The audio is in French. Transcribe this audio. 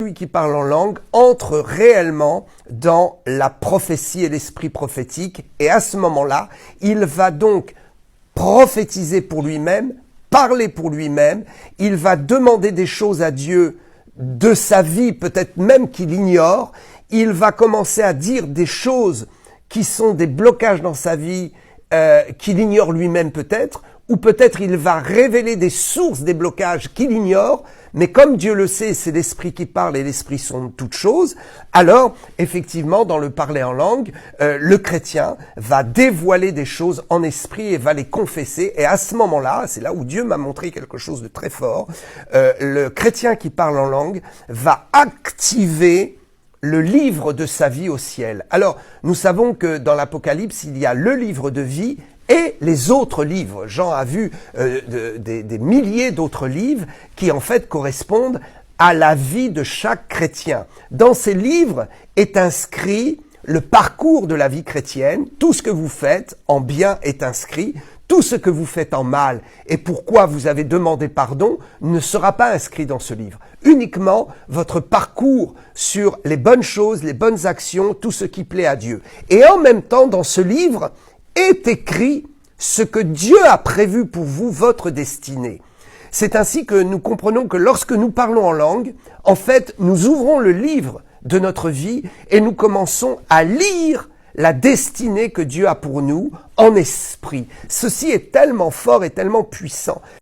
Celui qui parle en langue entre réellement dans la prophétie et l'esprit prophétique, et à ce moment-là, il va donc prophétiser pour lui-même, parler pour lui-même, il va demander des choses à Dieu de sa vie, peut-être même qu'il ignore, il va commencer à dire des choses qui sont des blocages dans sa vie, qu'il ignore lui-même peut-être, ou peut-être il va révéler des sources des blocages qu'il ignore, mais comme Dieu le sait, c'est l'esprit qui parle et l'esprit sont toutes choses, alors effectivement dans le parler en langue, le chrétien va dévoiler des choses en esprit et va les confesser, et à ce moment-là, c'est là où Dieu m'a montré quelque chose de très fort, le chrétien qui parle en langue va activer le livre de sa vie au ciel. Alors, nous savons que dans l'Apocalypse, il y a le livre de vie et les autres livres. Jean a vu des milliers d'autres livres qui en fait correspondent à la vie de chaque chrétien. Dans ces livres est inscrit le parcours de la vie chrétienne, tout ce que vous faites en bien est inscrit, tout ce que vous faites en mal et pourquoi vous avez demandé pardon ne sera pas inscrit dans ce livre. Uniquement votre parcours sur les bonnes choses, les bonnes actions, tout ce qui plaît à Dieu. Et en même temps, dans ce livre est écrit ce que Dieu a prévu pour vous, votre destinée. C'est ainsi que nous comprenons que lorsque nous parlons en langue, en fait, nous ouvrons le livre de notre vie et nous commençons à lire la destinée que Dieu a pour nous en esprit. Ceci est tellement fort et tellement puissant.